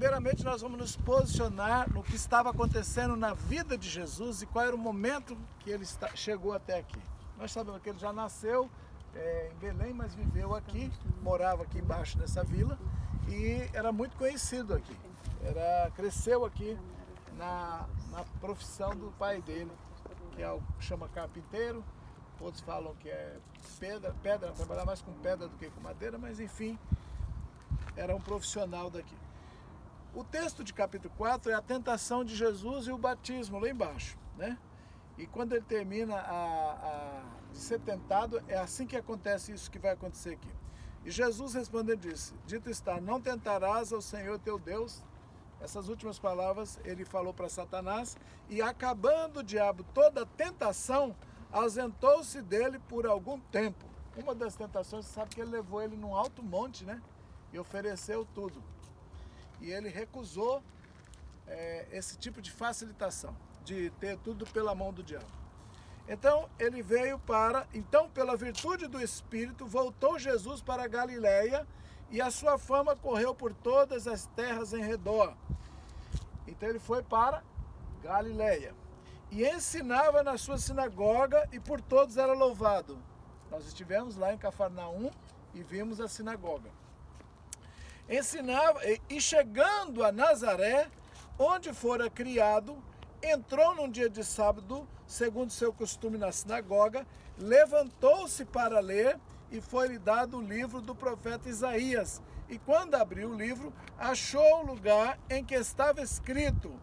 primeiramente nós vamos nos posicionar no que estava acontecendo na vida de Jesus e qual era o momento que ele chegou até aqui. Nós sabemos que ele já nasceu em Belém, mas viveu aqui, morava aqui embaixo dessa vila e era muito conhecido aqui. Cresceu aqui na profissão do pai dele, que chama carpinteiro, outros falam que é pedra, trabalhar mais com pedra do que com madeira, mas enfim, era um profissional daqui. O texto de capítulo 4 é a tentação de Jesus e o batismo, lá embaixo, né? E quando ele termina de ser tentado, é assim que acontece isso que vai acontecer aqui. E Jesus respondeu e disse, dito está, não tentarás ao Senhor teu Deus. Essas últimas palavras ele falou para Satanás, e acabando o diabo toda a tentação, ausentou-se dele por algum tempo. Uma das tentações, você sabe que ele levou ele num alto monte, né? E ofereceu tudo. E ele recusou esse tipo de facilitação, de ter tudo pela mão do diabo. Então, ele veio pela virtude do Espírito, voltou Jesus para a Galileia, e a sua fama correu por todas as terras em redor. Então, ele foi para Galileia. E ensinava na sua sinagoga, e por todos era louvado. Nós estivemos lá em Cafarnaum e vimos a sinagoga. Ensinava, e chegando a Nazaré, onde fora criado, entrou num dia de sábado, segundo seu costume na sinagoga, levantou-se para ler, e foi-lhe dado o livro do profeta Isaías. E quando abriu o livro, achou o lugar em que estava escrito,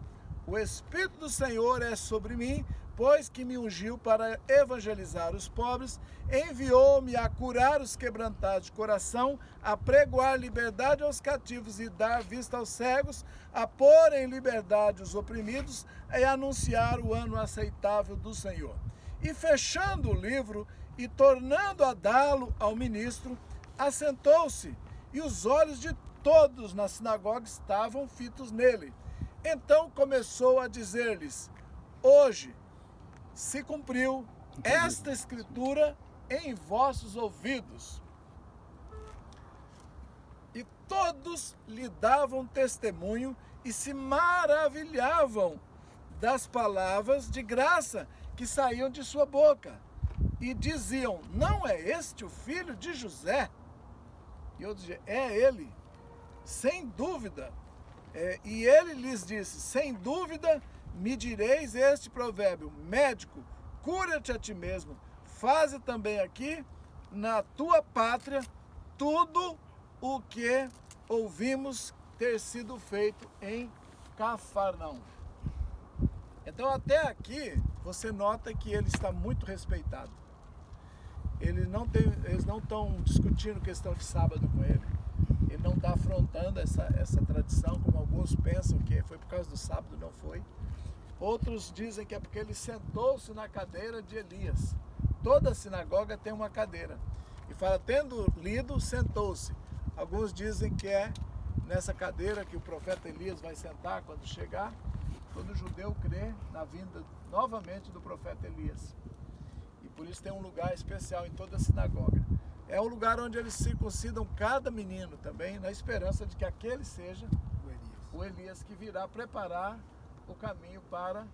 o Espírito do Senhor é sobre mim, pois que me ungiu para evangelizar os pobres, enviou-me a curar os quebrantados de coração, a pregoar liberdade aos cativos e dar vista aos cegos, a pôr em liberdade os oprimidos e anunciar o ano aceitável do Senhor. E fechando o livro e tornando a dá-lo ao ministro, assentou-se, e os olhos de todos na sinagoga estavam fitos nele. Então começou a dizer-lhes, hoje se cumpriu esta escritura em vossos ouvidos. E todos lhe davam testemunho e se maravilhavam das palavras de graça que saíam de sua boca. E diziam, não é este o filho de José? E outros diziam, é ele, sem dúvida. E ele lhes disse, sem dúvida me direis este provérbio, médico, cura-te a ti mesmo, faze também aqui na tua pátria tudo o que ouvimos ter sido feito em Cafarnaum. Então até aqui você nota que ele está muito respeitado. Eles não estão discutindo questão de sábado com ele. Ele não está afrontando essa tradição, como alguns pensam que foi por causa do sábado, não foi. Outros dizem que é porque ele sentou-se na cadeira de Elias. Toda sinagoga tem uma cadeira. E fala, tendo lido, sentou-se. Alguns dizem que é nessa cadeira que o profeta Elias vai sentar quando chegar. Todo judeu crê na vinda novamente do profeta Elias. E por isso tem um lugar especial em toda a sinagoga. É o lugar onde eles circuncidam cada menino também, na esperança de que aquele seja o Elias que virá preparar o caminho para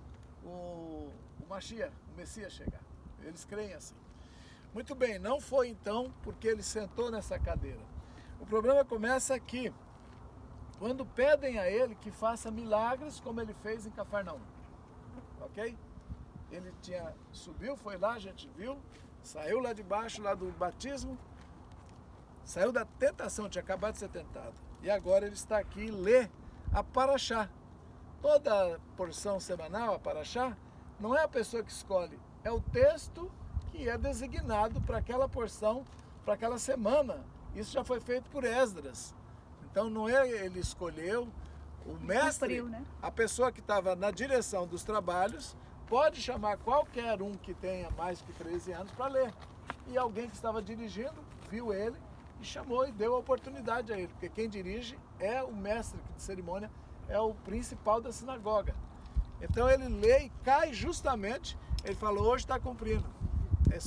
o Mashiach, o Messias chegar. Eles creem assim. Muito bem, não foi então porque ele sentou nessa cadeira. O problema começa aqui, quando pedem a ele que faça milagres como ele fez em Cafarnaum. Ok? Ele subiu, foi lá, a gente viu, saiu lá de baixo, lá do batismo, saiu da tentação, tinha acabado de ser tentado. E agora ele está aqui e lê a Paraxá. Toda porção semanal, a Paraxá, não é a pessoa que escolhe, é o texto que é designado para aquela porção, para aquela semana. Isso já foi feito por Esdras. Então não é ele escolheu, o mestre, né? A pessoa que estava na direção dos trabalhos, pode chamar qualquer um que tenha mais que 13 anos para ler. E alguém que estava dirigindo, viu ele e chamou e deu a oportunidade a ele. Porque quem dirige é o mestre de cerimônia, é o principal da sinagoga. Então ele lê e cai justamente, ele falou, hoje está cumprindo.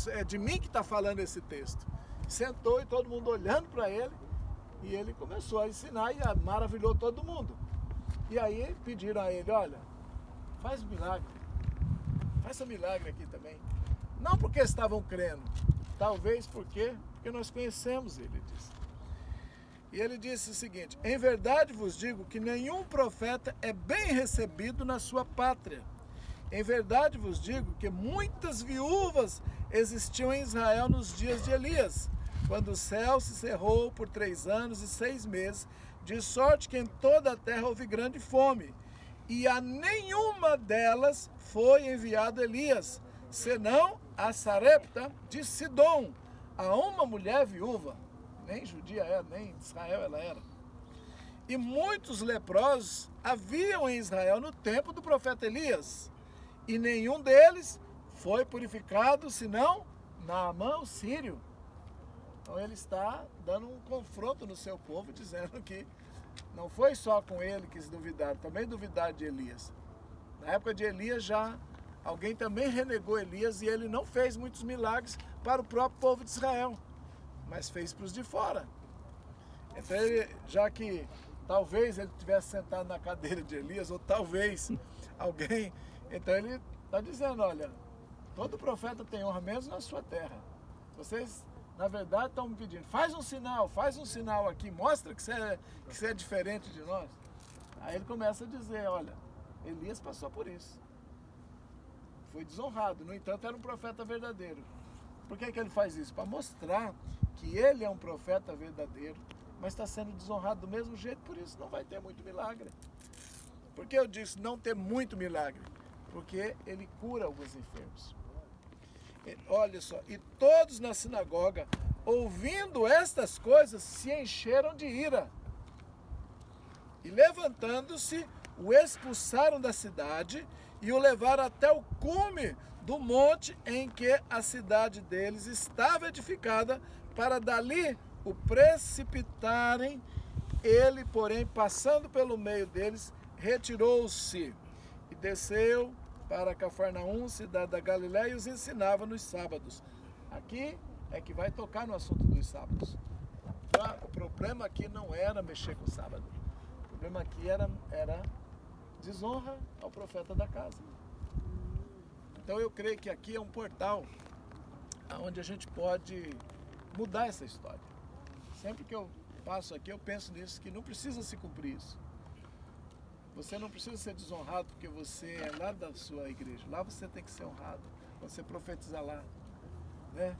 É de mim que está falando esse texto. Sentou e todo mundo olhando para ele, e ele começou a ensinar e maravilhou todo mundo. E aí pediram a ele, olha, faz um milagre. Faça milagre aqui também. Não porque estavam crendo, talvez porque nós conhecemos ele, disse. E ele disse o seguinte: em verdade vos digo que nenhum profeta é bem recebido na sua pátria. Em verdade vos digo que muitas viúvas existiam em Israel nos dias de Elias, quando o céu se cerrou por 3 anos e 6 meses, de sorte que em toda a terra houve grande fome. E a nenhuma delas foi enviado Elias, senão a Sarepta de Sidom, a uma mulher viúva. Nem judia era, nem de Israel ela era. E muitos leprosos haviam em Israel no tempo do profeta Elias, e nenhum deles foi purificado, senão Naamã, o sírio. Então ele está dando um confronto no seu povo, dizendo que não foi só com ele que se duvidaram, também duvidaram de Elias. Na época de Elias já alguém também renegou Elias e ele não fez muitos milagres para o próprio povo de Israel, mas fez para os de fora. Então ele, já que talvez ele tivesse sentado na cadeira de Elias, ou talvez alguém, então ele está dizendo, olha, todo profeta tem honra mesmo na sua terra. Vocês, na verdade, estão me pedindo, faz um sinal aqui, mostra que você é diferente de nós. Aí ele começa a dizer, olha, Elias passou por isso. Foi desonrado, no entanto era um profeta verdadeiro. Por que ele faz isso? Para mostrar que ele é um profeta verdadeiro, mas está sendo desonrado do mesmo jeito, por isso não vai ter muito milagre. Por que eu disse não ter muito milagre? Porque ele cura alguns enfermos. Olha só, e todos na sinagoga, ouvindo estas coisas, se encheram de ira. E levantando-se, o expulsaram da cidade e o levaram até o cume do monte em que a cidade deles estava edificada, para dali o precipitarem. Ele, porém, passando pelo meio deles, retirou-se e desceu para Cafarnaum, cidade da Galiléia, e os ensinava nos sábados. Aqui é que vai tocar no assunto dos sábados. O problema aqui não era mexer com o sábado. O problema aqui era desonra ao profeta da casa. Então eu creio que aqui é um portal onde a gente pode mudar essa história. Sempre que eu passo aqui, eu penso nisso, que não precisa se cumprir isso. Você não precisa ser desonrado porque você é lá da sua igreja. Lá você tem que ser honrado. Você profetiza lá, né?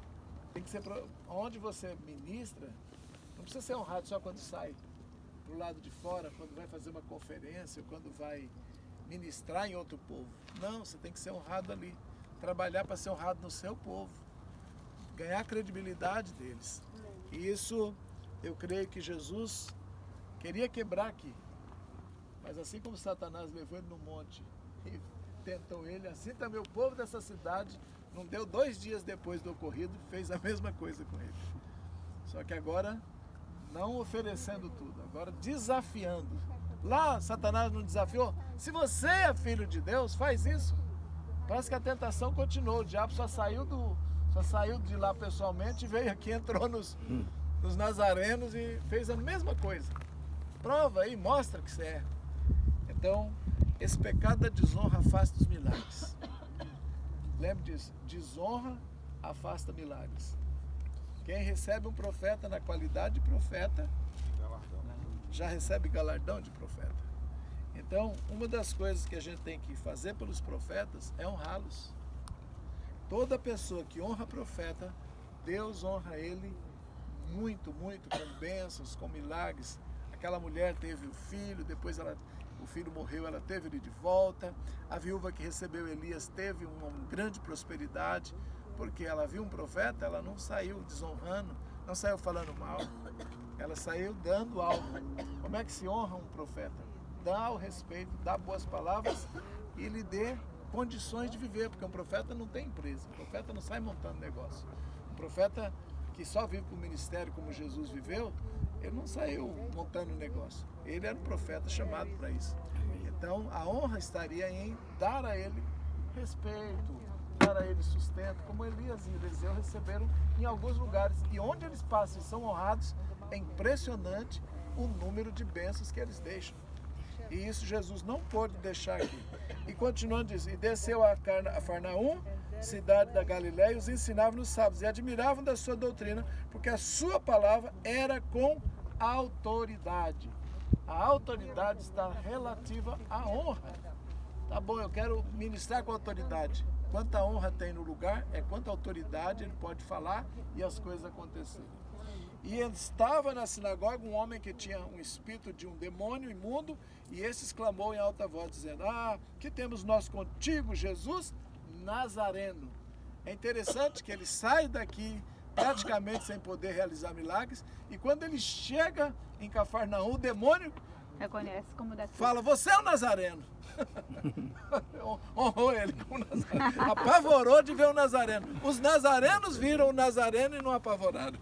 Tem que ser onde você ministra. Não precisa ser honrado só quando sai pro lado de fora, quando vai fazer uma conferência, ou quando vai ministrar em outro povo. Não, você tem que ser honrado ali. Trabalhar para ser honrado no seu povo. Ganhar a credibilidade deles. E isso eu creio que Jesus queria quebrar aqui. Mas assim como Satanás levou ele no monte e tentou ele, assim também o povo dessa cidade, não deu 2 dias depois do ocorrido, fez a mesma coisa com ele. Só que agora, não oferecendo tudo, agora desafiando. Lá Satanás não desafiou? Se você é filho de Deus, faz isso. Parece que a tentação continuou, o diabo só saiu de lá pessoalmente e veio aqui, entrou nos nazarenos e fez a mesma coisa. Prova aí, mostra que você é. Então, esse pecado da desonra afasta os milagres. Lembre disso, desonra afasta milagres. Quem recebe um profeta na qualidade de profeta, já recebe galardão de profeta. Então, uma das coisas que a gente tem que fazer pelos profetas é honrá-los. Toda pessoa que honra profeta, Deus honra ele muito, muito, com bênçãos, com milagres. Aquela mulher teve o filho, depois o filho morreu, ela teve ele de volta. A viúva que recebeu Elias teve uma grande prosperidade, porque ela viu um profeta, ela não saiu desonrando, não saiu falando mal, ela saiu dando algo. Como é que se honra um profeta? Dá o respeito, dá boas palavras e lhe dê condições de viver, porque um profeta não tem empresa, um profeta não sai montando negócio. Um profeta que só vive para o ministério como Jesus viveu, ele não saiu montando negócio. Ele era um profeta chamado para isso. Então, a honra estaria em dar a ele respeito, dar a ele sustento, como Elias e Eliseu receberam em alguns lugares. E onde eles passam e são honrados, é impressionante o número de bênçãos que eles deixam. E isso Jesus não pôde deixar aqui. E continuando diz, e desceu a Cafarnaum, cidade da Galiléia, e os ensinava nos sábados, e admiravam da sua doutrina, porque a sua palavra era com autoridade. A autoridade está relativa à honra. Tá bom, eu quero ministrar com autoridade. Quanta honra tem no lugar, é quanta autoridade ele pode falar e as coisas acontecerem. E estava na sinagoga um homem que tinha um espírito de um demônio imundo, e esse exclamou em alta voz, dizendo, que temos nós contigo, Jesus Nazareno. É interessante que ele sai daqui praticamente sem poder realizar milagres, e quando ele chega em Cafarnaum, o demônio reconhece como daqui. Fala, você é o Nazareno. Honrou ele como Nazareno. Apavorou de ver o Nazareno. Os nazarenos viram o Nazareno e não apavoraram.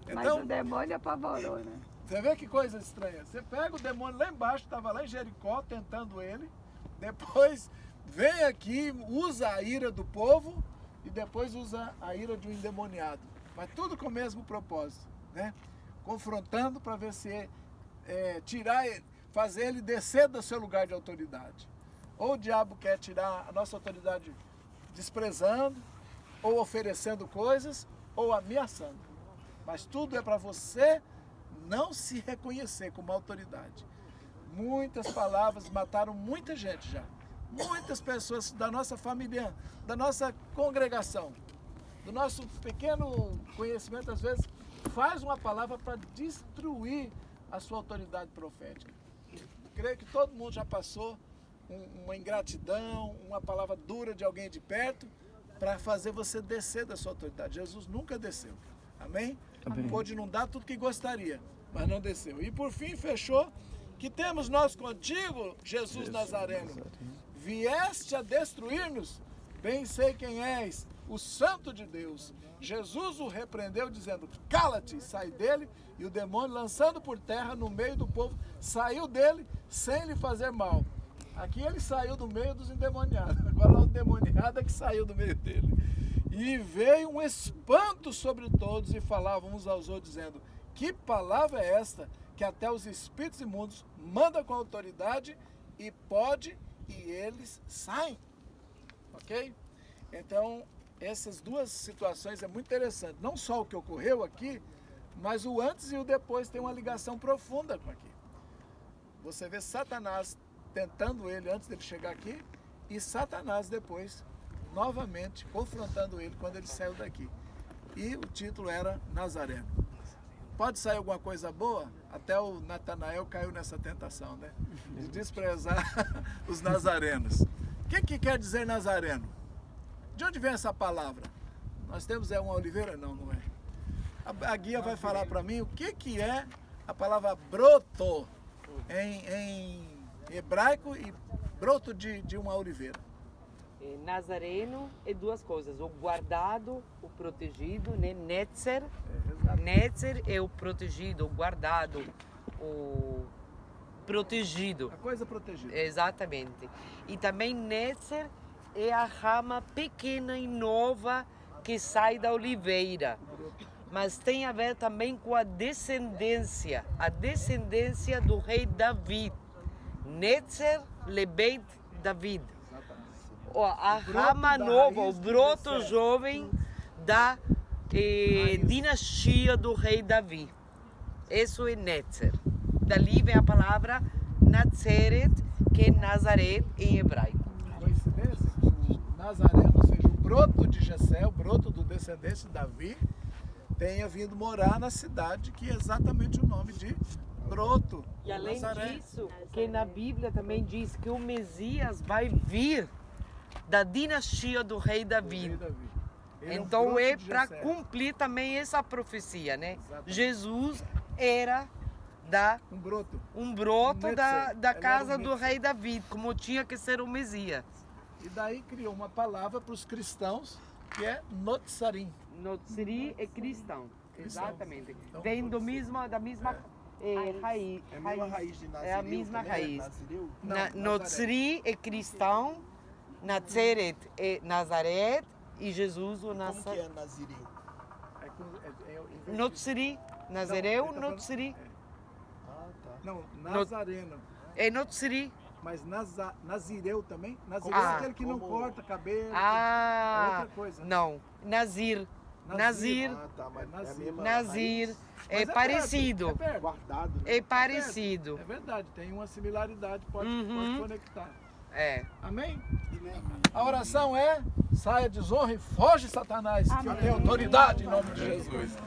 Então, mas o demônio apavorou, né? Você vê que coisa estranha. Você pega o demônio lá embaixo, estava lá em Jericó tentando ele. Depois vem aqui, usa a ira do povo e depois usa a ira de um endemoniado. Mas tudo com o mesmo propósito, né? Confrontando para ver se tirar ele, fazer ele descer do seu lugar de autoridade. Ou o diabo quer tirar a nossa autoridade desprezando, ou oferecendo coisas, ou ameaçando. Mas tudo é para você não se reconhecer como autoridade. Muitas palavras mataram muita gente já. Muitas pessoas da nossa família, da nossa congregação, do nosso pequeno conhecimento, às vezes, faz uma palavra para destruir a sua autoridade profética. Creio que todo mundo já passou uma ingratidão, uma palavra dura de alguém de perto para fazer você descer da sua autoridade. Jesus nunca desceu. Amém? Amém. Pôde não dar tudo que gostaria, mas não desceu. E por fim fechou que temos nós contigo, Jesus Nazareno. Vieste a destruir-nos, bem sei quem és, o Santo de Deus. Jesus o repreendeu dizendo, cala-te, sai dele. E o demônio, lançando por terra no meio do povo, saiu dele sem lhe fazer mal. Aqui ele saiu do meio dos endemoniados. Agora o endemoniado é que saiu do meio dele. E veio um espanto sobre todos e falavam uns aos outros, dizendo, que palavra é esta que até os espíritos imundos manda com autoridade e pode, e eles saem. Ok? Então, essas duas situações é muito interessante. Não só o que ocorreu aqui, mas o antes e o depois tem uma ligação profunda com aqui. Você vê Satanás tentando ele antes dele chegar aqui e Satanás depois, novamente, confrontando ele quando ele saiu daqui. E o título era Nazareno. Pode sair alguma coisa boa? Até o Natanael caiu nessa tentação, né? De desprezar os nazarenos. O que quer dizer Nazareno? De onde vem essa palavra? Nós temos uma oliveira? Não, não é. A guia vai falar para mim o que é a palavra broto em hebraico e broto de uma oliveira. Nazareno é duas coisas, o guardado, o protegido, né? Netzer, Netzer é o protegido, o guardado, o protegido. A coisa protegida. Exatamente. E também Netzer é a rama pequena e nova que sai da oliveira. Mas tem a ver também com a descendência do rei Davi. Netzer lebeit David. A rama nova, o broto jovem da dinastia do rei Davi. Isso é Netzer. Dali vem a palavra Nazeret, que é Nazaré em hebraico. Coincidência que o Nazareno, ou seja, o broto de Jessé, o broto do descendente de Davi, tenha vindo morar na cidade, que é exatamente o nome de broto. E além Nazaré. disso, que na Bíblia também diz que o Messias vai vir da dinastia do rei Davi. Então é para cumprir também essa profecia, né? Exatamente. Jesus era um broto da casa do rei Davi, como tinha que ser o Messias. E daí criou uma palavra para os cristãos que é Notzarim. Notzri é cristão, exatamente. Então, vem da mesma raiz. É a mesma raiz de Nazireu. É a mesma raiz. Não, Notzri é cristão, Nazeret é Nazaré e Jesus o Nazaré. Como que é Nazireu? Notzri, Nazareu, Notzri. Não, Nazareno. É Notzri. Mas Nazireu também? Nazireu é Ah. aquele que não Como- corta cabelo. É Ah, outra coisa. não. Nazir. Nazir. Ah, tá, mas Nazir. é a mesma Nazir. raiz, É Mas parecido. perto, é perto. guardado, né? É parecido. É verdade, tem uma similaridade, pode conectar. É. Amém? A oração é: saia, desonra e foge, Satanás, que eu Amém. tenho autoridade em nome de Jesus.